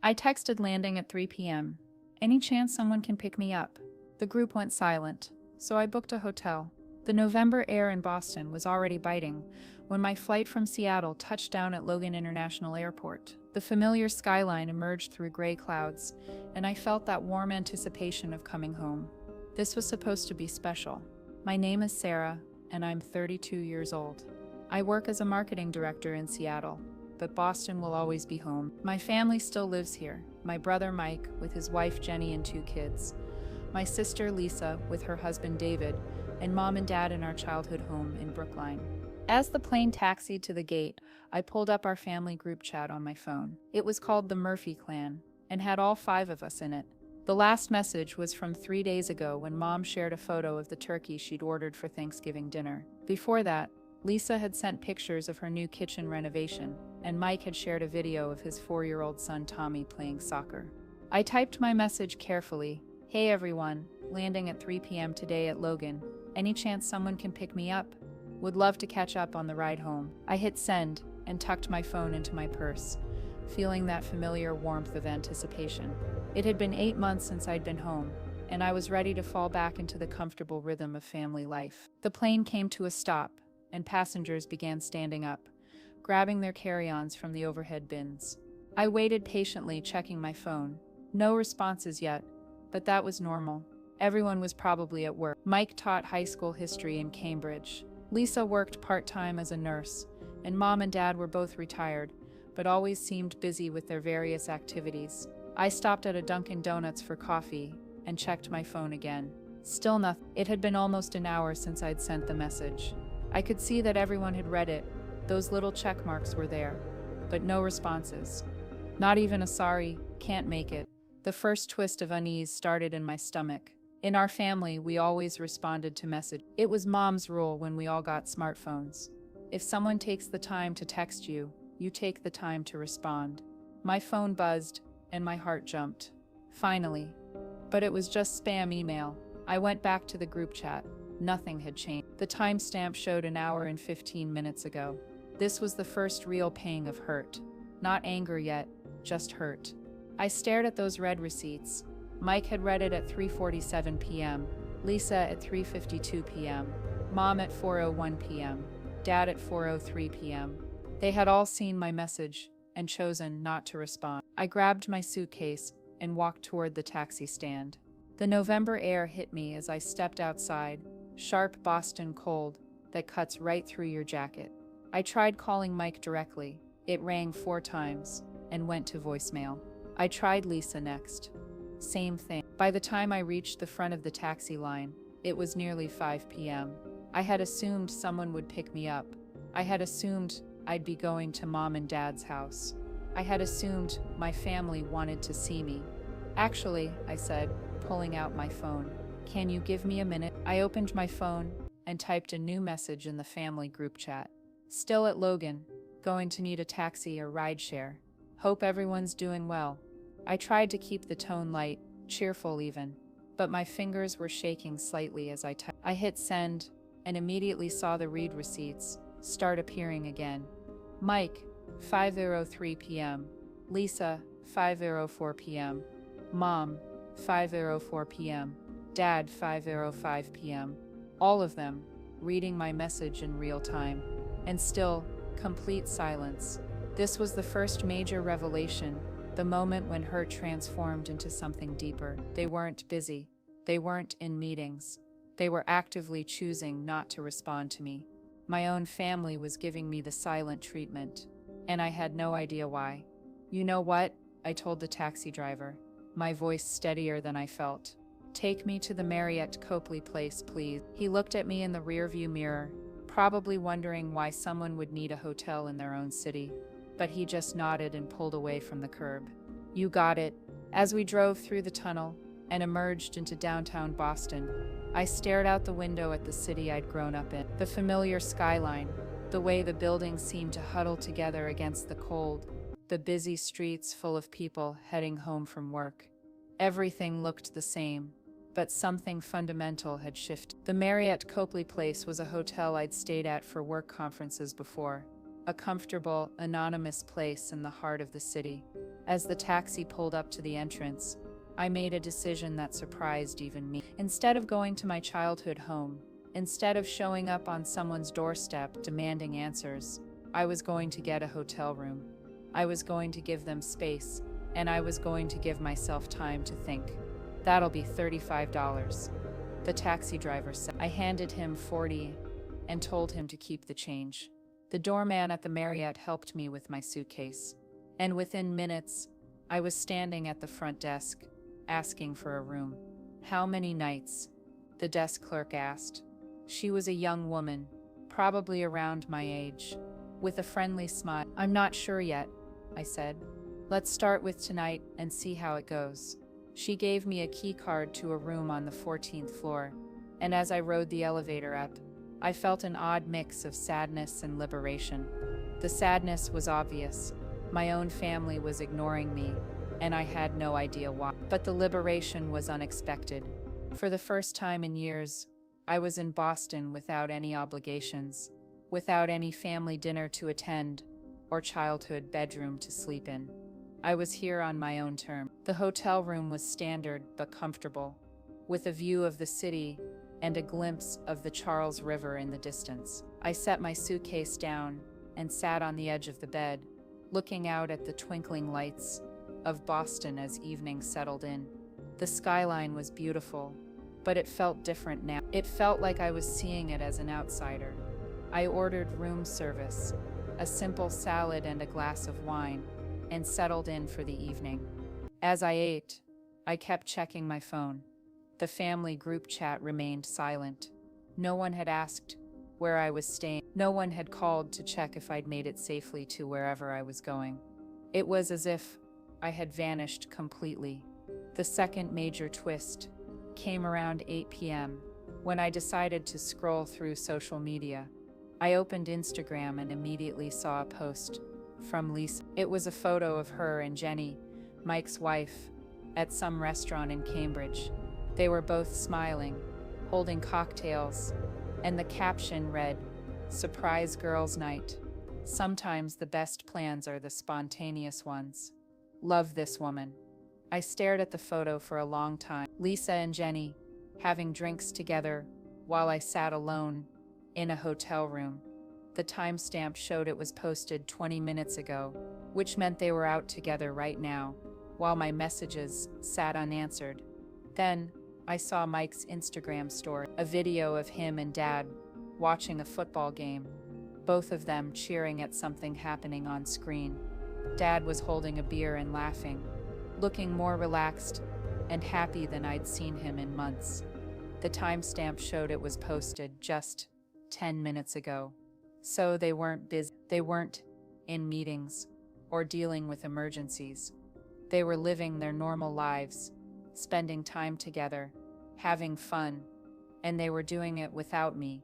I texted landing at 3 p.m. Any chance someone can pick me up? The group went silent, so I booked a hotel. The November air in Boston was already biting when my flight from Seattle touched down at Logan International Airport. The familiar skyline emerged through gray clouds, and I felt that warm anticipation of coming home. This was supposed to be special. My name is Sarah, and I'm 32 years old. I work as a marketing director in Seattle, but Boston will always be home. My family still lives here. My brother Mike with his wife Jenny and 2 kids. My sister Lisa with her husband David, and mom and dad in our childhood home in Brookline. As the plane taxied to the gate, I pulled up our family group chat on my phone. It was called the Murphy Clan and had all 5 of us in it. The last message was from 3 days ago when Mom shared a photo of the turkey she'd ordered for Thanksgiving dinner. Before that, Lisa had sent pictures of her new kitchen renovation, and Mike had shared a video of his 4-year-old son Tommy playing soccer. I typed my message carefully. Hey everyone, landing at 3 p.m. today at Logan. Any chance someone can pick me up? Would love to catch up on the ride home. I hit send and tucked my phone into my purse, feeling that familiar warmth of anticipation. It had been 8 months since I'd been home, and I was ready to fall back into the comfortable rhythm of family life. The plane came to a stop, and passengers began standing up, grabbing their carry-ons from the overhead bins. I waited patiently, checking my phone. No responses yet, but that was normal. Everyone was probably at work. Mike taught high school history in Cambridge. Lisa worked part-time as a nurse, and Mom and Dad were both retired, but always seemed busy with their various activities. I stopped at a Dunkin' Donuts for coffee and checked my phone again. Still nothing. It had been almost an hour since I'd sent the message. I could see that everyone had read it. Those little check marks were there, but no responses. Not even a sorry, can't make it. The first twist of unease started in my stomach. In our family, we always responded to message. It was Mom's rule when we all got smartphones. If someone takes the time to text you, you take the time to respond. My phone buzzed, and my heart jumped. Finally. But it was just spam email. I went back to the group chat. Nothing had changed. The timestamp showed an hour and 15 minutes ago. This was the first real pang of hurt. Not anger yet, just hurt. I stared at those red receipts. Mike had read it at 3:47 p.m., Lisa at 3:52 p.m., Mom at 4:01 p.m., Dad at 4:03 p.m. They had all seen my message and chosen not to respond. I grabbed my suitcase and walked toward the taxi stand. The November air hit me as I stepped outside, sharp Boston cold that cuts right through your jacket. I tried calling Mike directly. It rang 4 times and went to voicemail. I tried Lisa next. Same thing. By the time I reached the front of the taxi line, it was nearly 5 p.m. I had assumed someone would pick me up. I had assumed I'd be going to Mom and Dad's house. I had assumed my family wanted to see me. Actually, I said, pulling out my phone. Can you give me a minute? I opened my phone and typed a new message in the family group chat. Still at Logan, going to need a taxi or rideshare. Hope everyone's doing well. I tried to keep the tone light, cheerful even, but my fingers were shaking slightly as I typed. I hit send and immediately saw the read receipts start appearing again. Mike, 5:03 p.m. Lisa, 5:04 p.m. Mom, 5:04 p.m. Dad, 5:05 p.m. All of them reading my message in real time. And still, complete silence. This was the first major revelation. The moment when hurt transformed into something deeper. They weren't busy. They weren't in meetings. They were actively choosing not to respond to me. My own family was giving me the silent treatment, and I had no idea why. You know what? I told the taxi driver, my voice steadier than I felt. Take me to the Marriott Copley Place, please. He looked at me in the rearview mirror, probably wondering why someone would need a hotel in their own city. But he just nodded and pulled away from the curb. You got it. As we drove through the tunnel and emerged into downtown Boston, I stared out the window at the city I'd grown up in. The familiar skyline, the way the buildings seemed to huddle together against the cold, the busy streets full of people heading home from work. Everything looked the same, but something fundamental had shifted. The Marriott Copley Place was a hotel I'd stayed at for work conferences before. A comfortable, anonymous place in the heart of the city. As the taxi pulled up to the entrance, I made a decision that surprised even me. Instead of going to my childhood home, instead of showing up on someone's doorstep demanding answers, I was going to get a hotel room. I was going to give them space, and I was going to give myself time to think. That'll be $35. The taxi driver said. I handed him $40 and told him to keep the change. The doorman at the Marriott helped me with my suitcase, and within minutes, I was standing at the front desk, asking for a room. How many nights? The desk clerk asked. She was a young woman, probably around my age, with a friendly smile. I'm not sure yet, I said. Let's start with tonight and see how it goes. She gave me a key card to a room on the 14th floor, and as I rode the elevator up, I felt an odd mix of sadness and liberation. The sadness was obvious. My own family was ignoring me, and I had no idea why. But the liberation was unexpected. For the first time in years, I was in Boston without any obligations, without any family dinner to attend or childhood bedroom to sleep in. I was here on my own terms. The hotel room was standard but comfortable, with a view of the city and a glimpse of the Charles River in the distance. I set my suitcase down and sat on the edge of the bed, looking out at the twinkling lights of Boston as evening settled in. The skyline was beautiful, but it felt different now. It felt like I was seeing it as an outsider. I ordered room service, a simple salad and a glass of wine, and settled in for the evening. As I ate, I kept checking my phone. The family group chat remained silent. No one had asked where I was staying. No one had called to check if I'd made it safely to wherever I was going. It was as if I had vanished completely. The second major twist came around 8 p.m. when I decided to scroll through social media. I opened Instagram and immediately saw a post from Lisa. It was a photo of her and Jenny, Mike's wife, at some restaurant in Cambridge. They were both smiling, holding cocktails, and the caption read, "Surprise Girls Night. Sometimes the best plans are the spontaneous ones. Love this woman." I stared at the photo for a long time. Lisa and Jenny, having drinks together while I sat alone in a hotel room. The timestamp showed it was posted 20 minutes ago, which meant they were out together right now, while my messages sat unanswered. Then, I saw Mike's Instagram story, a video of him and Dad watching a football game, both of them cheering at something happening on screen. Dad was holding a beer and laughing, looking more relaxed and happy than I'd seen him in months. The timestamp showed it was posted just 10 minutes ago. So they weren't busy. They weren't in meetings or dealing with emergencies. They were living their normal lives, spending time together, having fun, and they were doing it without me,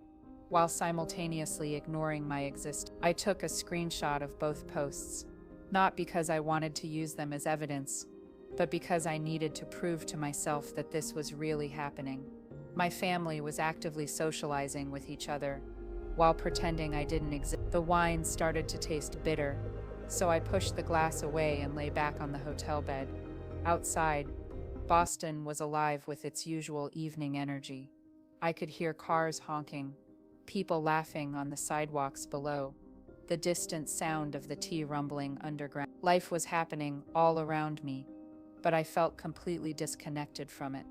while simultaneously ignoring my existence. I took a screenshot of both posts, not because I wanted to use them as evidence, but because I needed to prove to myself that this was really happening. My family was actively socializing with each other, while pretending I didn't exist. The wine started to taste bitter, so I pushed the glass away and lay back on the hotel bed. Outside, Boston was alive with its usual evening energy. I could hear cars honking, people laughing on the sidewalks below, the distant sound of the tea rumbling underground. Life was happening all around me, but I felt completely disconnected from it.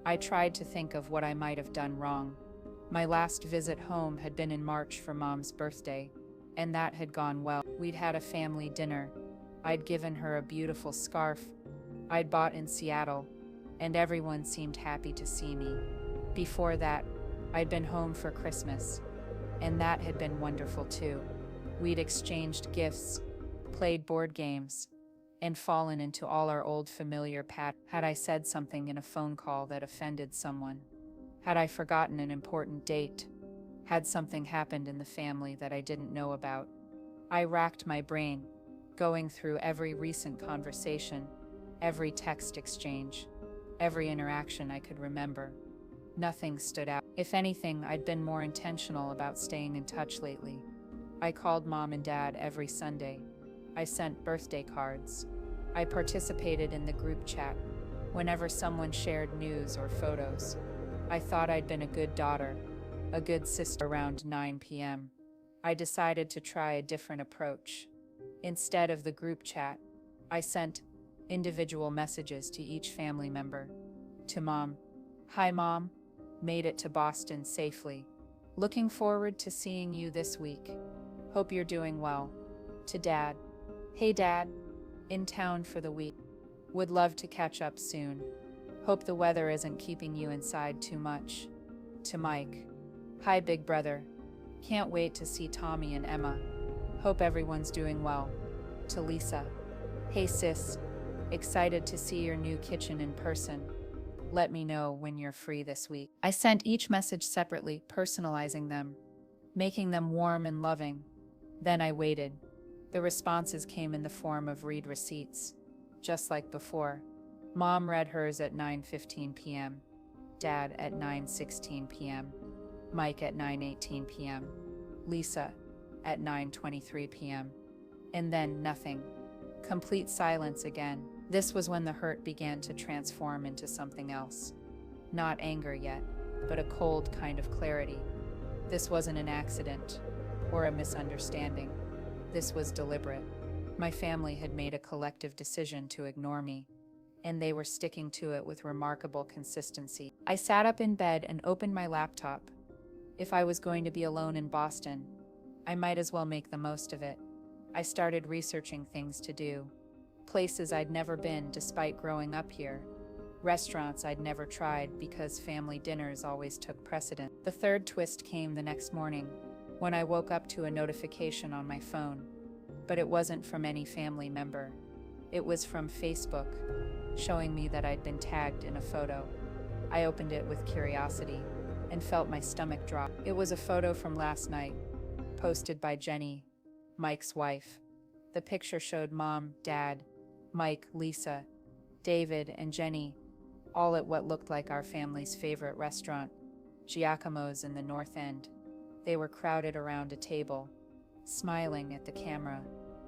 I tried to think of what I might have done wrong. My last visit home had been in March for Mom's birthday, and that had gone well. We'd had a family dinner. I'd given her a beautiful scarf I'd bought in Seattle, and everyone seemed happy to see me. Before that, I'd been home for Christmas, and that had been wonderful too. We'd exchanged gifts, played board games, and fallen into all our old familiar patterns. Had I said something in a phone call that offended someone? Had I forgotten an important date? Had something happened in the family that I didn't know about? I racked my brain, going through every recent conversation, every text exchange, every interaction I could remember. Nothing stood out. If anything, I'd been more intentional about staying in touch lately. I called Mom and Dad every Sunday. I sent birthday cards. I participated in the group chat whenever someone shared news or photos. I thought I'd been a good daughter, a good sister. Around 9 p.m., I decided to try a different approach. Instead of the group chat, I sent individual messages to each family member. To Mom: "Hi Mom, made it to Boston safely. Looking forward to seeing you this week. Hope you're doing well." To Dad: "Hey Dad, in town for the week. Would love to catch up soon. Hope the weather isn't keeping you inside too much." To Mike: "Hi big brother, can't wait to see Tommy and Emma. Hope everyone's doing well." To Lisa: "Hey sis, excited to see your new kitchen in person. Let me know when you're free this week." I sent each message separately, personalizing them, making them warm and loving. Then I waited. The responses came in the form of read receipts, just like before. Mom read hers at 9:15 p.m., Dad at 9:16 p.m., Mike at 9:18 p.m., Lisa at 9:23 p.m., and then nothing. Complete silence again. This was when the hurt began to transform into something else. Not anger yet, but a cold kind of clarity. This wasn't an accident or a misunderstanding. This was deliberate. My family had made a collective decision to ignore me, and they were sticking to it with remarkable consistency. I sat up in bed and opened my laptop. If I was going to be alone in Boston, I might as well make the most of it. I started researching things to do, places I'd never been despite growing up here, restaurants I'd never tried because family dinners always took precedence. The third twist came the next morning, when I woke up to a notification on my phone. But it wasn't from any family member. It was from Facebook, showing me that I'd been tagged in a photo. I opened it with curiosity and felt my stomach drop. It was a photo from last night, posted by Jenny, Mike's wife. The picture showed Mom, Dad, Mike, Lisa, David, and Jenny, all at what looked like our family's favorite restaurant, Giacomo's in the North End. They were crowded around a table, smiling at the camera,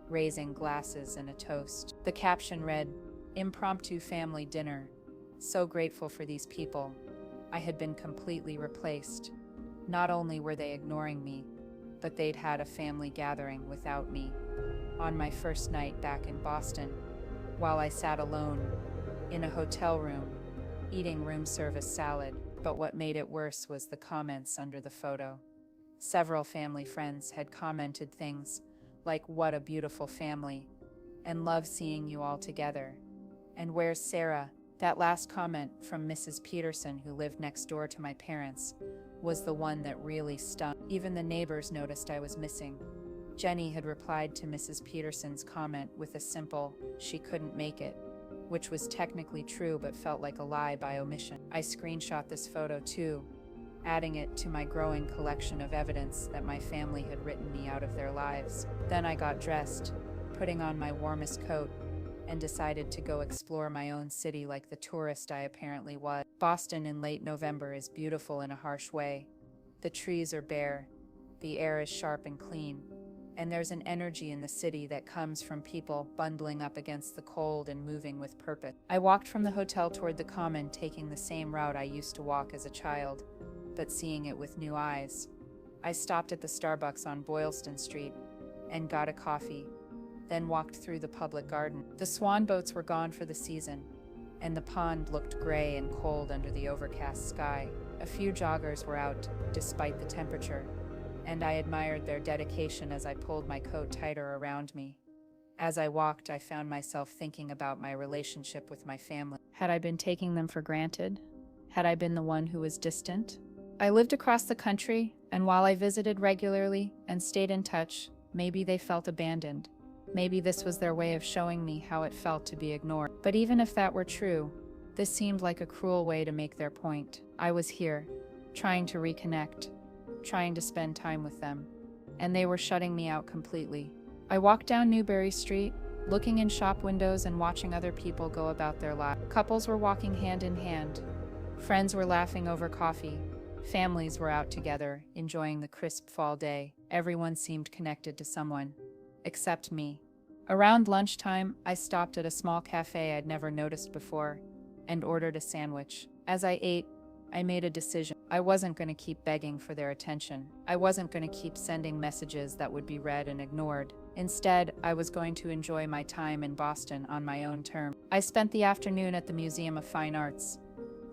raising glasses and a toast. The caption read, "Impromptu family dinner. So grateful for these people." I had been completely replaced. Not only were they ignoring me, but they'd had a family gathering without me. On my first night back in Boston, while I sat alone in a hotel room, eating room service salad. But what made it worse was the comments under the photo. Several family friends had commented things like, "What a beautiful family," and "Love seeing you all together," and "Where's Sarah?" That last comment from Mrs. Peterson, who lived next door to my parents, was the one that really stung. Even the neighbors noticed I was missing. Jenny had replied to Mrs. Peterson's comment with a simple, "She couldn't make it," which was technically true but felt like a lie by omission. I screenshot this photo too, adding it to my growing collection of evidence that my family had written me out of their lives. Then I got dressed, putting on my warmest coat, and decided to go explore my own city like the tourist I apparently was. Boston in late November is beautiful in a harsh way. The trees are bare, the air is sharp and clean, and there's an energy in the city that comes from people bundling up against the cold and moving with purpose. I walked from the hotel toward the Common, taking the same route I used to walk as a child, but seeing it with new eyes. I stopped at the Starbucks on Boylston Street and got a coffee, then walked through the public garden. The swan boats were gone for the season, and the pond looked gray and cold under the overcast sky. A few joggers were out, despite the temperature, and I admired their dedication as I pulled my coat tighter around me. As I walked, I found myself thinking about my relationship with my family. Had I been taking them for granted? Had I been the one who was distant? I lived across the country, and while I visited regularly and stayed in touch, maybe they felt abandoned. Maybe this was their way of showing me how it felt to be ignored. But even if that were true, this seemed like a cruel way to make their point. I was here, trying to reconnect, trying to spend time with them, and they were shutting me out completely. I walked down Newbury Street, looking in shop windows and watching other people go about their lives. Couples were walking hand in hand. Friends were laughing over coffee. Families were out together, enjoying the crisp fall day. Everyone seemed connected to someone, except me. Around lunchtime, I stopped at a small cafe I'd never noticed before and ordered a sandwich. As I ate, I made a decision. I wasn't going to keep begging for their attention. I wasn't going to keep sending messages that would be read and ignored. Instead, I was going to enjoy my time in Boston on my own terms. I spent the afternoon at the Museum of Fine Arts,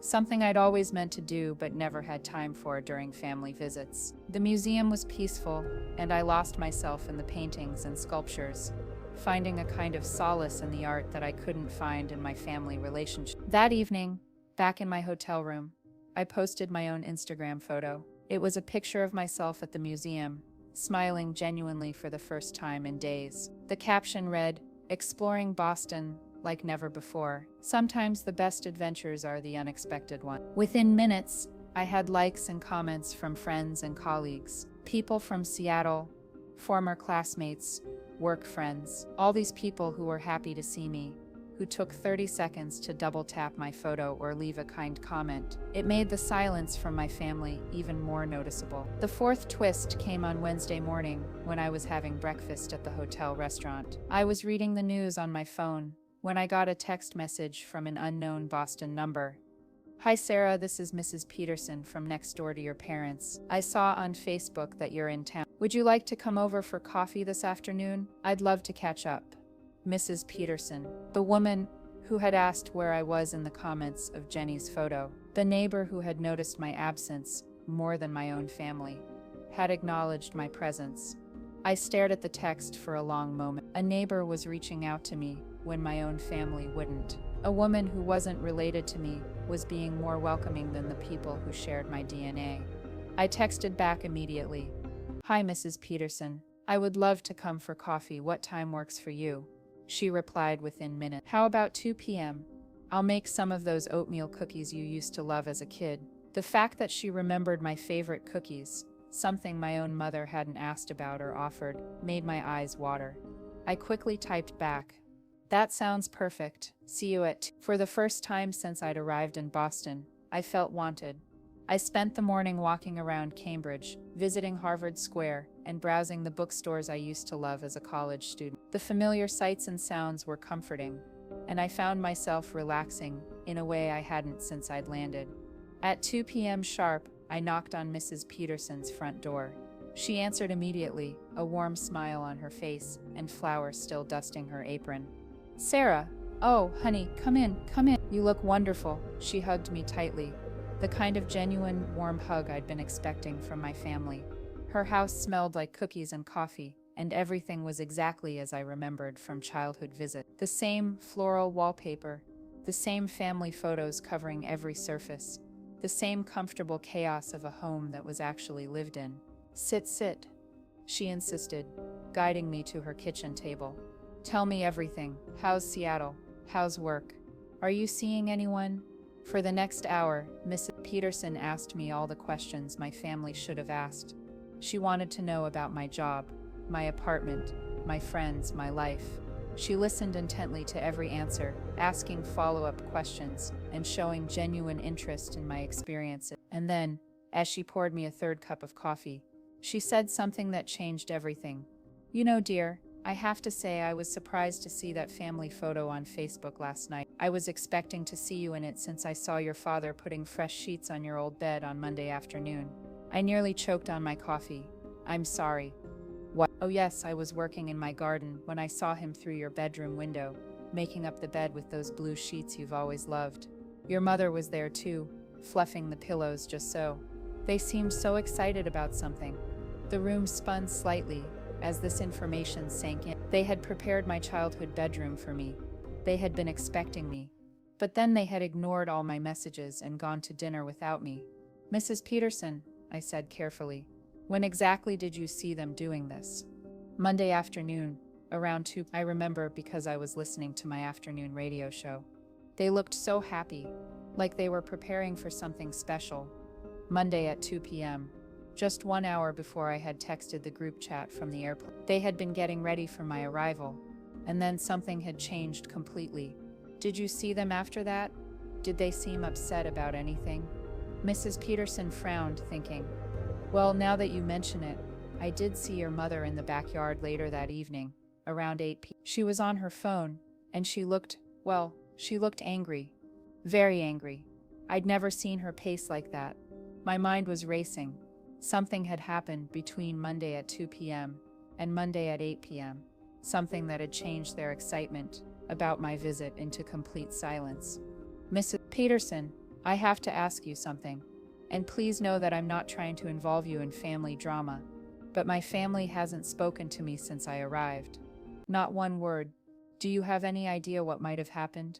something I'd always meant to do but never had time for during family visits. The museum was peaceful, and I lost myself in the paintings and sculptures, finding a kind of solace in the art that I couldn't find in my family relationship. That evening, back in my hotel room, I posted my own Instagram photo. It was a picture of myself at the museum, smiling genuinely for the first time in days. The caption read, "Exploring Boston like never before. Sometimes the best adventures are the unexpected ones." Within minutes, I had likes and comments from friends and colleagues, people from Seattle, former classmates, work friends, all these people who were happy to see me, who took 30 seconds to double tap my photo or leave a kind comment. It made the silence from my family even more noticeable. The fourth twist came on Wednesday morning when I was having breakfast at the hotel restaurant. I was reading the news on my phone when I got a text message from an unknown Boston number. "Hi Sarah, this is Mrs. Peterson from next door to your parents. I saw on Facebook that you're in town. Would you like to come over for coffee this afternoon? I'd love to catch up." Mrs. Peterson, the woman who had asked where I was in the comments of Jenny's photo, the neighbor who had noticed my absence more than my own family, had acknowledged my presence. I stared at the text for a long moment. A neighbor was reaching out to me when my own family wouldn't. A woman who wasn't related to me was being more welcoming than the people who shared my DNA. I texted back immediately. "Hi, Mrs. Peterson. I would love to come for coffee. What time works for you?" She replied within minutes. "How about 2 p.m.? I'll make some of those oatmeal cookies you used to love as a kid." The fact that she remembered my favorite cookies, something my own mother hadn't asked about or offered, made my eyes water. I quickly typed back, "That sounds perfect. See you at 2." For the first time since I'd arrived in Boston, I felt wanted. I spent the morning walking around Cambridge, visiting Harvard Square, and browsing the bookstores I used to love as a college student. The familiar sights and sounds were comforting, and I found myself relaxing in a way I hadn't since I'd landed. At 2 p.m. sharp, I knocked on Mrs. Peterson's front door. She answered immediately, a warm smile on her face and flowers still dusting her apron. "Sarah, oh, honey, come in, come in. You look wonderful." She hugged me tightly, the kind of genuine, warm hug I'd been expecting from my family. Her house smelled like cookies and coffee, and everything was exactly as I remembered from childhood visit. The same floral wallpaper, the same family photos covering every surface, the same comfortable chaos of a home that was actually lived in. Sit, she insisted, guiding me to her kitchen table. "Tell me everything. How's Seattle? How's work? Are you seeing anyone?" For the next hour, Mrs. Peterson asked me all the questions my family should have asked. She wanted to know about my job, my apartment, my friends, my life. She listened intently to every answer, asking follow-up questions and showing genuine interest in my experiences. And then, as she poured me a third cup of coffee, she said something that changed everything. "You know, dear, I have to say I was surprised to see that family photo on Facebook last night. I was expecting to see you in it since I saw your father putting fresh sheets on your old bed on Monday afternoon." I nearly choked on my coffee. "I'm sorry." "What?" "Oh yes, I was working in my garden when I saw him through your bedroom window, making up the bed with those blue sheets you've always loved. Your mother was there too, fluffing the pillows just so." They seemed so excited about something. The room spun slightly as this information sank in. They had prepared my childhood bedroom for me. They had been expecting me. But then they had ignored all my messages and gone to dinner without me. "Mrs. Peterson," I said carefully, "when exactly did you see them doing this?" "Monday afternoon, around 2. I remember because I was listening to my afternoon radio show. They looked so happy, like they were preparing for something special. Monday at 2 p.m. Just 1 hour before I had texted the group chat from the airplane. They had been getting ready for my arrival, and then something had changed completely. Did you see them after that? Did they seem upset about anything?" Mrs. Peterson frowned, thinking, "Well, now that you mention it, I did see your mother in the backyard later that evening. around 8 p.m. She was on her phone, and she looked angry. Very angry. I'd never seen her pace like that. My mind was racing. Something had happened between Monday at 2 p.m. and Monday at 8 p.m. Something that had changed their excitement about my visit into complete silence. Mrs. Peterson, I have to ask you something. And please know that I'm not trying to involve you in family drama, but my family hasn't spoken to me since I arrived. Not one word. Do you have any idea what might have happened?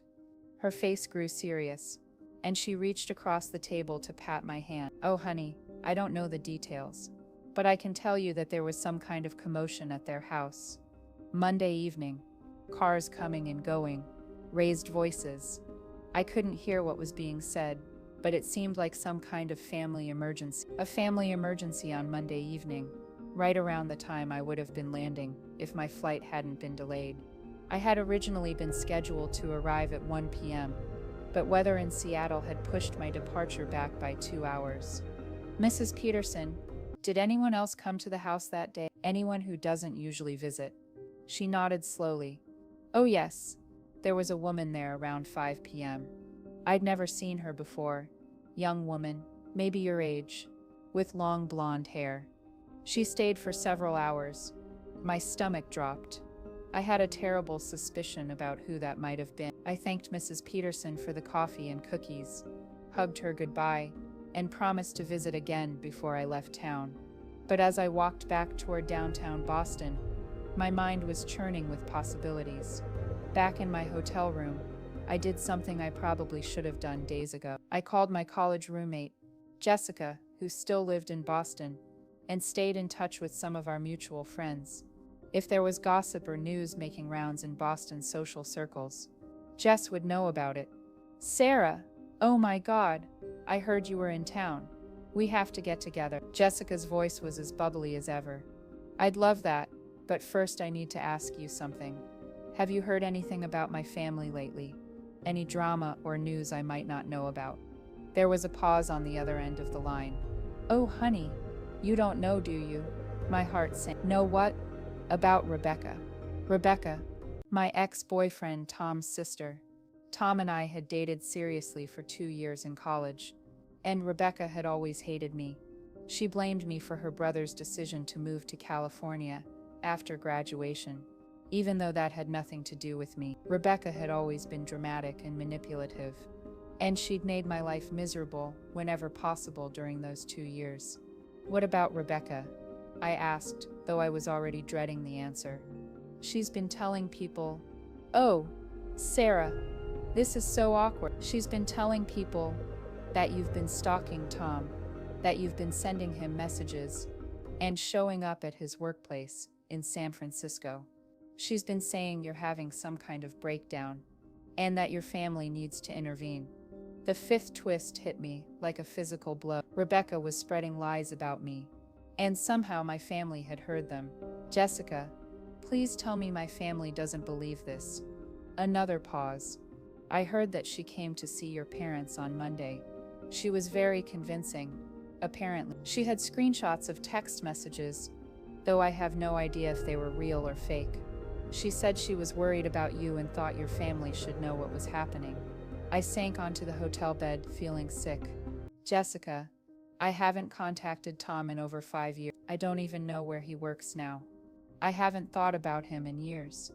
Her face grew serious, and she reached across the table to pat my hand. Oh, honey, I don't know the details, but I can tell you that there was some kind of commotion at their house. Monday evening, cars coming and going, raised voices. I couldn't hear what was being said, but it seemed like some kind of family emergency. A family emergency on Monday evening, right around the time I would have been landing if my flight hadn't been delayed. I had originally been scheduled to arrive at 1 p.m., but weather in Seattle had pushed my departure back by 2 hours. Mrs. Peterson, did anyone else come to the house that day? Anyone who doesn't usually visit. She nodded slowly. Oh yes, there was a woman there around 5 p.m. I'd never seen her before. Young woman, maybe your age, with long blonde hair. She stayed for several hours. My stomach dropped. I had a terrible suspicion about who that might have been. I thanked Mrs. Peterson for the coffee and cookies, hugged her goodbye, and promised to visit again before I left town. But as I walked back toward downtown Boston, my mind was churning with possibilities. Back in my hotel room, I did something I probably should have done days ago. I called my college roommate, Jessica, who still lived in Boston, and stayed in touch with some of our mutual friends. If there was gossip or news making rounds in Boston social circles, Jess would know about it. Sarah, oh my God, I heard you were in town. We have to get together. Jessica's voice was as bubbly as ever. I'd love that, but first I need to ask you something. Have you heard anything about my family lately? Any drama or news I might not know about? There was a pause on the other end of the line. Oh, honey, you don't know, do you? My heart sank. Know what? About Rebecca. Rebecca, my ex-boyfriend Tom's sister. Tom and I had dated seriously for 2 years in college, and Rebecca had always hated me. She blamed me for her brother's decision to move to California after graduation, even though that had nothing to do with me. Rebecca had always been dramatic and manipulative, and she'd made my life miserable whenever possible during those 2 years. What about Rebecca? I asked, though I was already dreading the answer. She's been telling people, oh, Sarah, this is so awkward. She's been telling people that you've been stalking Tom, that you've been sending him messages, and showing up at his workplace in San Francisco. She's been saying you're having some kind of breakdown, and that your family needs to intervene. The fifth twist hit me like a physical blow. Rebecca was spreading lies about me, and somehow my family had heard them. Jessica, please tell me my family doesn't believe this. Another pause. I heard that she came to see your parents on Monday. She was very convincing, apparently. She had screenshots of text messages, though I have no idea if they were real or fake. She said she was worried about you and thought your family should know what was happening. I sank onto the hotel bed, feeling sick. Jessica, I haven't contacted Tom in over 5 years. I don't even know where he works now. I haven't thought about him in years.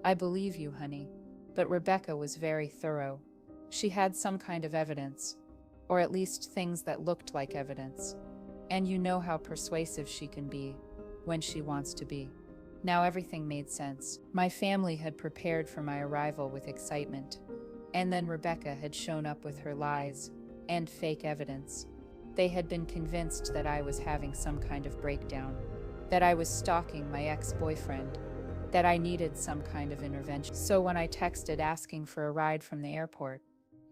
I believe you, honey. But Rebecca was very thorough. She had some kind of evidence, or at least things that looked like evidence. And you know how persuasive she can be when she wants to be. Now everything made sense. My family had prepared for my arrival with excitement. And then Rebecca had shown up with her lies and fake evidence. They had been convinced that I was having some kind of breakdown, that I was stalking my ex-boyfriend, that I needed some kind of intervention. So when I texted asking for a ride from the airport,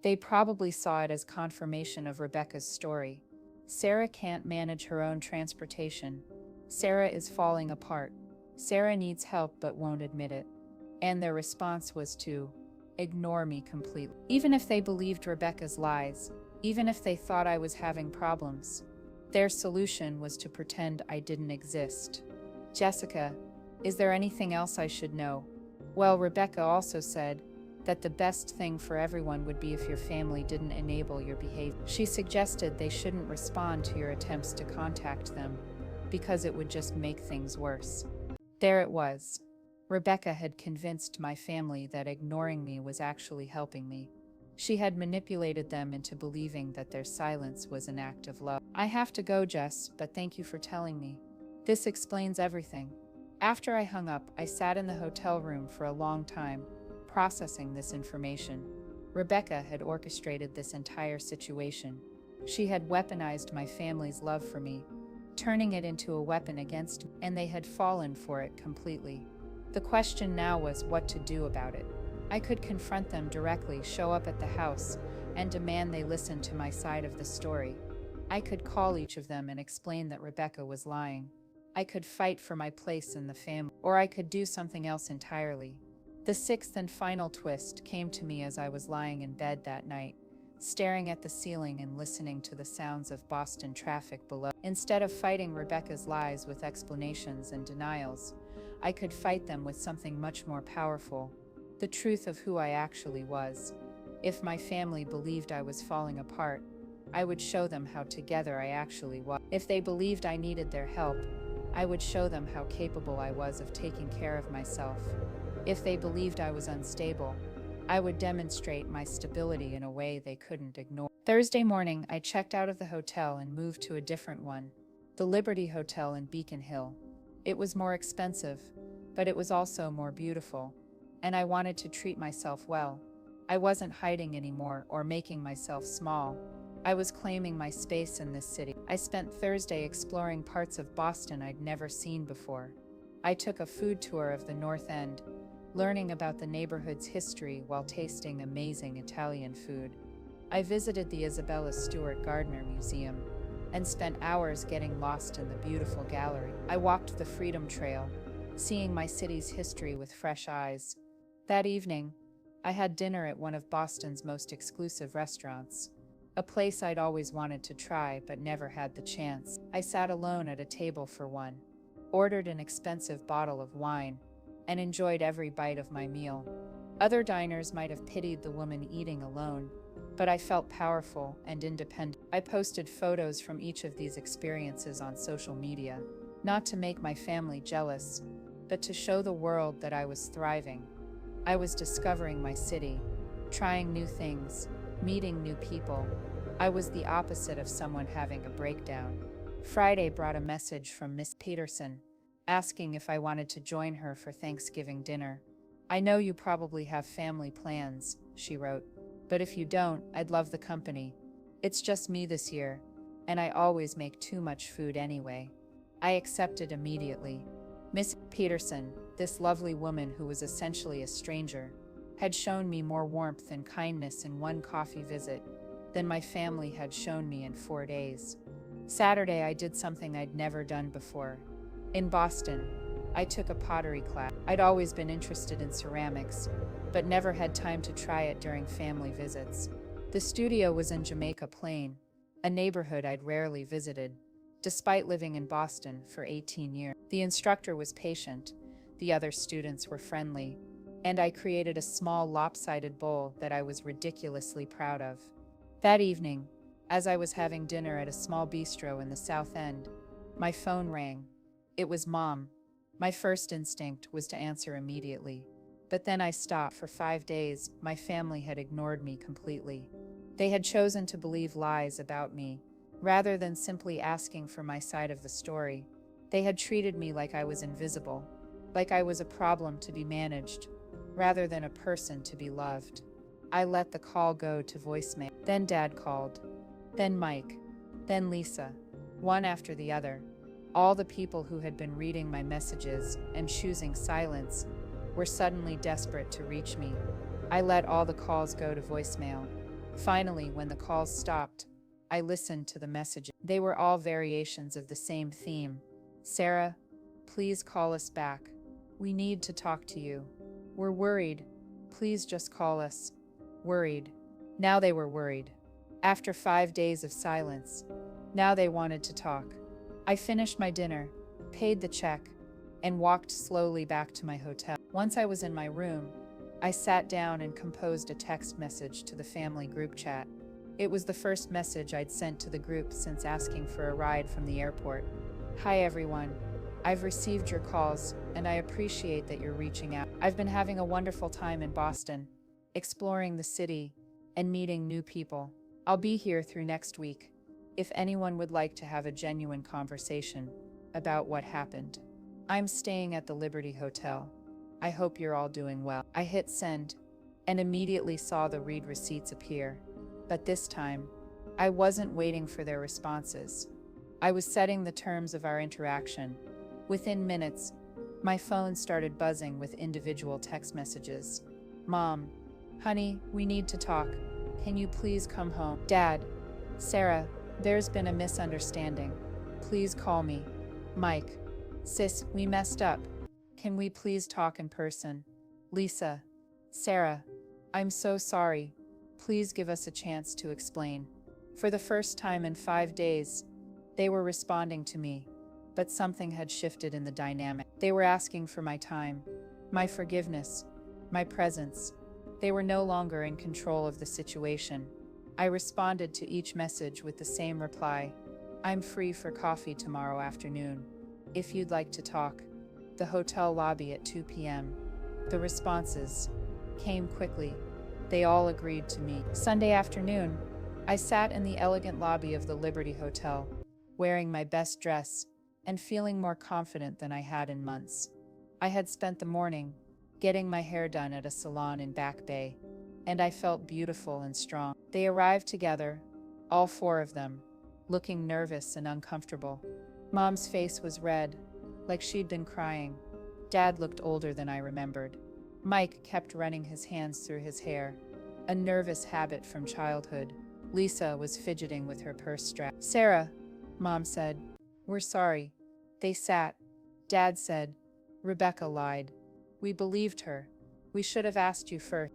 they probably saw it as confirmation of Rebecca's story. Sarah can't manage her own transportation. Sarah is falling apart. Sarah needs help but won't admit it. And their response was to ignore me completely. Even if they believed Rebecca's lies, even if they thought I was having problems, their solution was to pretend I didn't exist. Jessica, Is there anything else I should know? Well, Rebecca also said that the best thing for everyone would be if your family didn't enable your behavior. She suggested they shouldn't respond to your attempts to contact them because it would just make things worse. There it was. Rebecca had convinced my family that ignoring me was actually helping me. She had manipulated them into believing that their silence was an act of love. I have to go, Jess, but thank you for telling me. This explains everything. After I hung up, I sat in the hotel room for a long time, processing this information. Rebecca had orchestrated this entire situation. She had weaponized my family's love for me, turning it into a weapon against me, and they had fallen for it completely. The question now was what to do about it. I could confront them directly, show up at the house, and demand they listen to my side of the story. I could call each of them and explain that Rebecca was lying. I could fight for my place in the family, or I could do something else entirely. The sixth and final twist came to me as I was lying in bed that night, staring at the ceiling and listening to the sounds of Boston traffic below. Instead of fighting Rebecca's lies with explanations and denials, I could fight them with something much more powerful, the truth of who I actually was. If my family believed I was falling apart, I would show them how together I actually was. If they believed I needed their help, I would show them how capable I was of taking care of myself. If they believed I was unstable, I would demonstrate my stability in a way they couldn't ignore. Thursday morning, I checked out of the hotel and moved to a different one, the Liberty Hotel in Beacon Hill. It was more expensive, but it was also more beautiful, and I wanted to treat myself well. I wasn't hiding anymore or making myself small. I was claiming my space in this city. I spent Thursday exploring parts of Boston I'd never seen before. I took a food tour of the North End, learning about the neighborhood's history while tasting amazing Italian food. I visited the Isabella Stewart Gardner Museum and spent hours getting lost in the beautiful gallery. I walked the Freedom Trail, seeing my city's history with fresh eyes. That evening, I had dinner at one of Boston's most exclusive restaurants, a place I'd always wanted to try but never had the chance. I sat alone at a table for one, ordered an expensive bottle of wine, and enjoyed every bite of my meal. Other diners might have pitied the woman eating alone, but I felt powerful and independent. I posted photos from each of these experiences on social media, not to make my family jealous, but to show the world that I was thriving. I was discovering my city, trying new things, meeting new people. I was the opposite of someone having a breakdown. Friday brought a message from Miss Peterson, asking if I wanted to join her for Thanksgiving dinner. I know you probably have family plans, she wrote, but if you don't, I'd love the company. It's just me this year, and I always make too much food anyway. I accepted immediately. Miss Peterson, this lovely woman who was essentially a stranger, had shown me more warmth and kindness in one coffee visit than my family had shown me in 4 days. Saturday, I did something I'd never done before. In Boston, I took a pottery class. I'd always been interested in ceramics, but never had time to try it during family visits. The studio was in Jamaica Plain, a neighborhood I'd rarely visited, despite living in Boston for 18 years. The instructor was patient, the other students were friendly, and I created a small lopsided bowl that I was ridiculously proud of. That evening, as I was having dinner at a small bistro in the South End, my phone rang. It was Mom. My first instinct was to answer immediately, but then I stopped. For 5 days, my family had ignored me completely. They had chosen to believe lies about me, rather than simply asking for my side of the story. They had treated me like I was invisible, like I was a problem to be managed, rather than a person to be loved. I let the call go to voicemail. Then Dad called. Then Mike. Then Lisa. One after the other. All the people who had been reading my messages and choosing silence were suddenly desperate to reach me. I let all the calls go to voicemail. Finally, when the calls stopped, I listened to the messages. They were all variations of the same theme. Sarah, please call us back. We need to talk to you. We're worried. Please just call us. Worried. Now they were worried. After 5 days of silence, now they wanted to talk. I finished my dinner, paid the check, and walked slowly back to my hotel. Once I was in my room, I sat down and composed a text message to the family group chat. It was the first message I'd sent to the group since asking for a ride from the airport. Hi everyone. I've received your calls, and I appreciate that you're reaching out. I've been having a wonderful time in Boston, exploring the city and meeting new people. I'll be here through next week if anyone would like to have a genuine conversation about what happened. I'm staying at the Liberty Hotel. I hope you're all doing well. I hit send and immediately saw the read receipts appear. But this time, I wasn't waiting for their responses. I was setting the terms of our interaction. Within minutes, my phone started buzzing with individual text messages. Mom, honey, we need to talk. Can you please come home? Dad, Sarah, there's been a misunderstanding. Please call me. Mike, sis, we messed up. Can we please talk in person? Lisa, Sarah, I'm so sorry. Please give us a chance to explain. For the first time in 5 days, they were responding to me, but something had shifted in the dynamic. They were asking for my time, my forgiveness, my presence. They were no longer in control of the situation. I responded to each message with the same reply. I'm free for coffee tomorrow afternoon, if you'd like to talk. The hotel lobby at 2 p.m. The responses came quickly. They all agreed to meet. Sunday afternoon, I sat in the elegant lobby of the Liberty Hotel, wearing my best dress and feeling more confident than I had in months. I had spent the morning getting my hair done at a salon in Back Bay, and I felt beautiful and strong. They arrived together, all 4 of them, looking nervous and uncomfortable. Mom's face was red, like she'd been crying. Dad looked older than I remembered. Mike kept running his hands through his hair, a nervous habit from childhood. Lisa was fidgeting with her purse strap. Sarah, Mom said, we're sorry. They sat. Dad said, Rebecca lied. We believed her. We should have asked you first.